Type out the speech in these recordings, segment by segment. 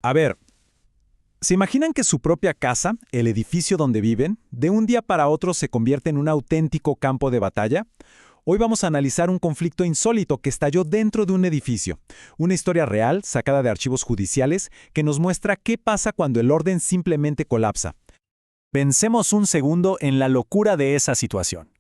A ver, ¿se imaginan que su propia casa, el edificio donde viven, de un día para otro se convierte en un auténtico campo de batalla? Hoy vamos a analizar un conflicto insólito que estalló dentro de un edificio, una historia real sacada de archivos judiciales que nos muestra qué pasa cuando el orden simplemente colapsa. Pensemos un segundo en la locura de esa situación.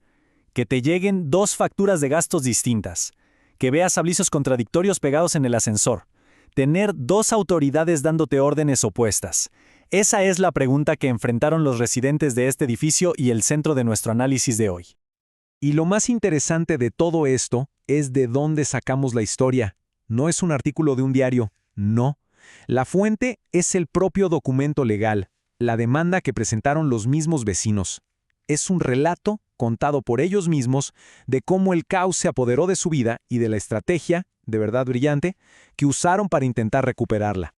Que te lleguen dos facturas de gastos distintas, que veas avisos contradictorios pegados en el ascensor, tener dos autoridades dándote órdenes opuestas. Esa es la pregunta que enfrentaron los residentes de este edificio y el centro de nuestro análisis de hoy. Y lo más interesante de todo esto es de dónde sacamos la historia. No es un artículo de un diario, no. La fuente es el propio documento legal, la demanda que presentaron los mismos vecinos. Es un relato contado por ellos mismos de cómo el caos se apoderó de su vida y de la estrategia, de verdad brillante, que usaron para intentar recuperarla.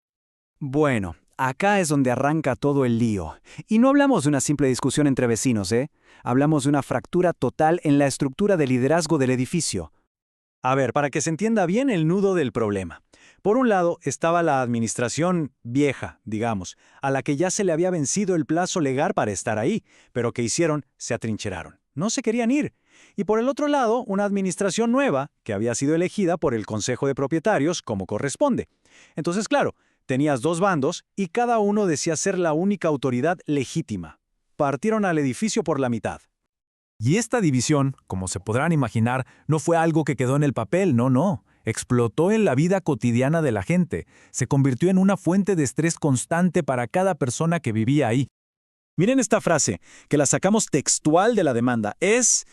Bueno, acá es donde arranca todo el lío. Y no hablamos de una simple discusión entre vecinos, ¿eh? Hablamos de una fractura total en la estructura de liderazgo del edificio. A ver, para que se entienda bien el nudo del problema. Por un lado estaba la administración vieja, digamos, a la que ya se le había vencido el plazo legal para estar ahí, pero ¿qué hicieron? Se atrincheraron. No se querían ir. Y por el otro lado, una administración nueva, que había sido elegida por el Consejo de Propietarios como corresponde. Entonces, claro, tenías dos bandos y cada uno decía ser la única autoridad legítima. Partieron al edificio por la mitad. Y esta división, como se podrán imaginar, no fue algo que quedó en el papel, no. Explotó en la vida cotidiana de la gente. Se convirtió en una fuente de estrés constante para cada persona que vivía ahí. Miren esta frase, que la sacamos textual de la demanda. Es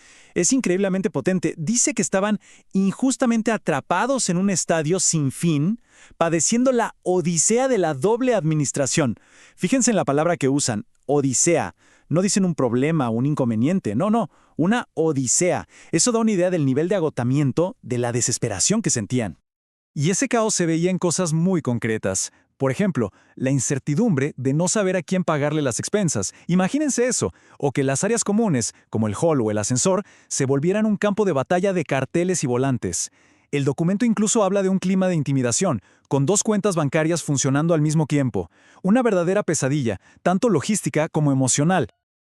increíblemente potente. Dice que estaban injustamente atrapados en un estadio sin fin, padeciendo la odisea de la doble administración. Fíjense en la palabra que usan, odisea. No dicen un problema o un inconveniente, no, una odisea. Eso da una idea del nivel de agotamiento, de la desesperación que sentían. Y ese caos se veía en cosas muy concretas. Por ejemplo, la incertidumbre de no saber a quién pagarle las expensas. Imagínense eso. O que las áreas comunes, como el hall o el ascensor, se volvieran un campo de batalla de carteles y volantes. El documento incluso habla de un clima de intimidación, con dos cuentas bancarias funcionando al mismo tiempo. Una verdadera pesadilla, tanto logística como emocional.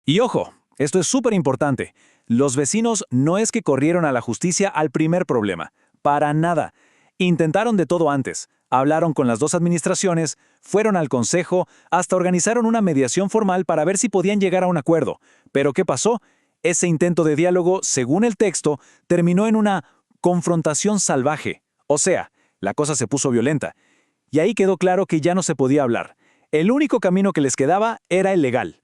Y ojo, esto es súper importante. Los vecinos no es que corrieron a la justicia al primer problema. Para nada. Intentaron de todo antes. Hablaron con las dos administraciones, fueron al consejo, hasta organizaron una mediación formal para ver si podían llegar a un acuerdo. ¿Pero qué pasó? Ese intento de diálogo, según el texto, terminó en una confrontación salvaje. O sea, la cosa se puso violenta. Y ahí quedó claro que ya no se podía hablar. El único camino que les quedaba era el legal.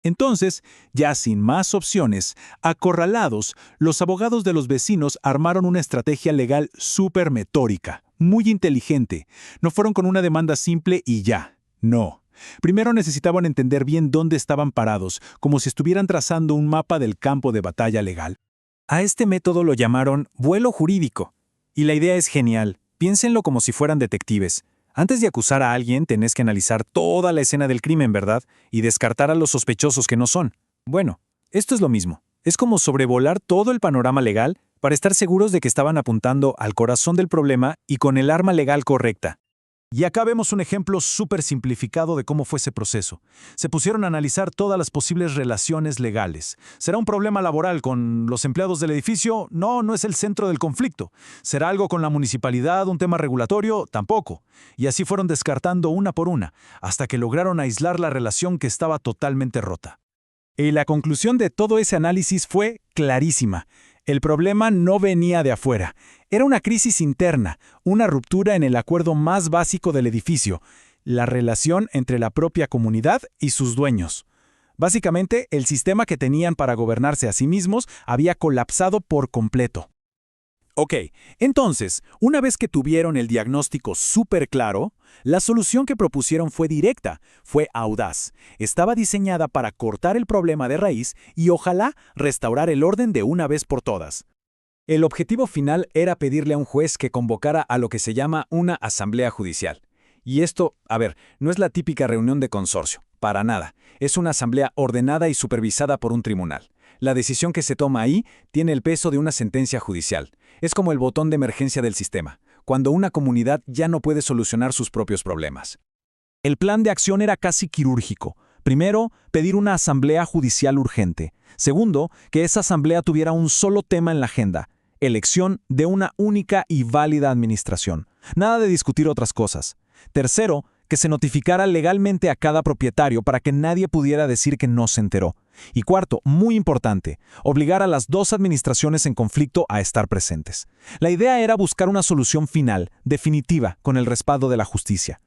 Entonces, ya sin más opciones, acorralados, los abogados de los vecinos armaron una estrategia legal súper metódica, muy inteligente. No fueron con una demanda simple y ya. No. Primero necesitaban entender bien dónde estaban parados, como si estuvieran trazando un mapa del campo de batalla legal. A este método lo llamaron vuelo jurídico. Y la idea es genial. Piénsenlo como si fueran detectives. Antes de acusar a alguien, tenés que analizar toda la escena del crimen, ¿verdad? Y descartar a los sospechosos que no son. Bueno, esto es lo mismo. Es como sobrevolar todo el panorama legal para estar seguros de que estaban apuntando al corazón del problema y con el arma legal correcta. Y acá vemos un ejemplo súper simplificado de cómo fue ese proceso. Se pusieron a analizar todas las posibles relaciones legales. ¿Será un problema laboral con los empleados del edificio? No es el centro del conflicto. ¿Será algo con la municipalidad, un tema regulatorio? Tampoco. Y así fueron descartando una por una, hasta que lograron aislar la relación que estaba totalmente rota. Y la conclusión de todo ese análisis fue clarísima. El problema no venía de afuera. Era una crisis interna, una ruptura en el acuerdo más básico del edificio, la relación entre la propia comunidad y sus dueños. Básicamente, el sistema que tenían para gobernarse a sí mismos había colapsado por completo. Ok, entonces, una vez que tuvieron el diagnóstico súper claro, la solución que propusieron fue directa, fue audaz. Estaba diseñada para cortar el problema de raíz y ojalá restaurar el orden de una vez por todas. El objetivo final era pedirle a un juez que convocara a lo que se llama una asamblea judicial. Y esto, no es la típica reunión de consorcio, para nada. Es una asamblea ordenada y supervisada por un tribunal. La decisión que se toma ahí tiene el peso de una sentencia judicial. Es como el botón de emergencia del sistema, cuando una comunidad ya no puede solucionar sus propios problemas. El plan de acción era casi quirúrgico. Primero, pedir una asamblea judicial urgente. Segundo, que esa asamblea tuviera un solo tema en la agenda: elección de una única y válida administración. Nada de discutir otras cosas. Tercero, que se notificara legalmente a cada propietario para que nadie pudiera decir que no se enteró. Y cuarto, muy importante, obligar a las dos administraciones en conflicto a estar presentes. La idea era buscar una solución final, definitiva, con el respaldo de la justicia.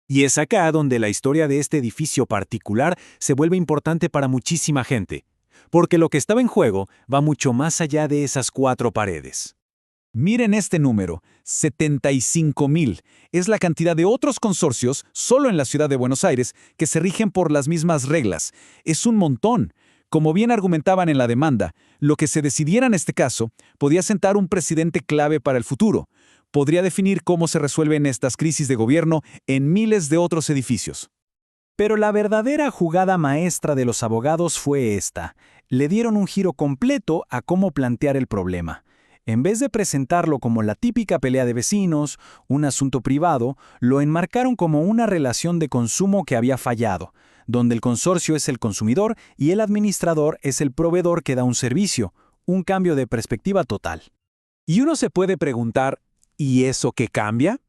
Y es acá donde la historia de este edificio particular se vuelve importante para muchísima gente, porque lo que estaba en juego va mucho más allá de esas 4 paredes. Miren este número, 75,000. Es la cantidad de otros consorcios, solo en la ciudad de Buenos Aires, que se rigen por las mismas reglas. Es un montón. Como bien argumentaban en la demanda, lo que se decidiera en este caso podía sentar un precedente clave para el futuro. Podría definir cómo se resuelven estas crisis de gobierno en miles de otros edificios. Pero la verdadera jugada maestra de los abogados fue esta. Le dieron un giro completo a cómo plantear el problema. En vez de presentarlo como la típica pelea de vecinos, un asunto privado, lo enmarcaron como una relación de consumo que había fallado, donde el consorcio es el consumidor y el administrador es el proveedor que da un servicio, un cambio de perspectiva total. Y uno se puede preguntar, ¿y eso qué cambia?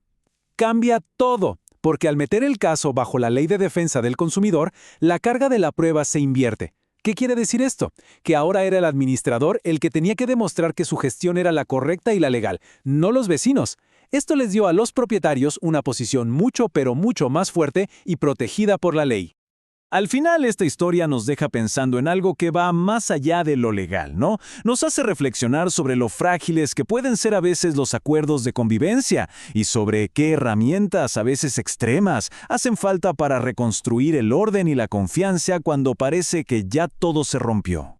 Cambia todo, porque al meter el caso bajo la Ley de Defensa del Consumidor, la carga de la prueba se invierte. ¿Qué quiere decir esto? Que ahora era el administrador el que tenía que demostrar que su gestión era la correcta y la legal, no los vecinos. Esto les dio a los propietarios una posición mucho pero mucho más fuerte y protegida por la ley. Al final, esta historia nos deja pensando en algo que va más allá de lo legal, ¿no? Nos hace reflexionar sobre lo frágiles que pueden ser a veces los acuerdos de convivencia y sobre qué herramientas, a veces extremas, hacen falta para reconstruir el orden y la confianza cuando parece que ya todo se rompió.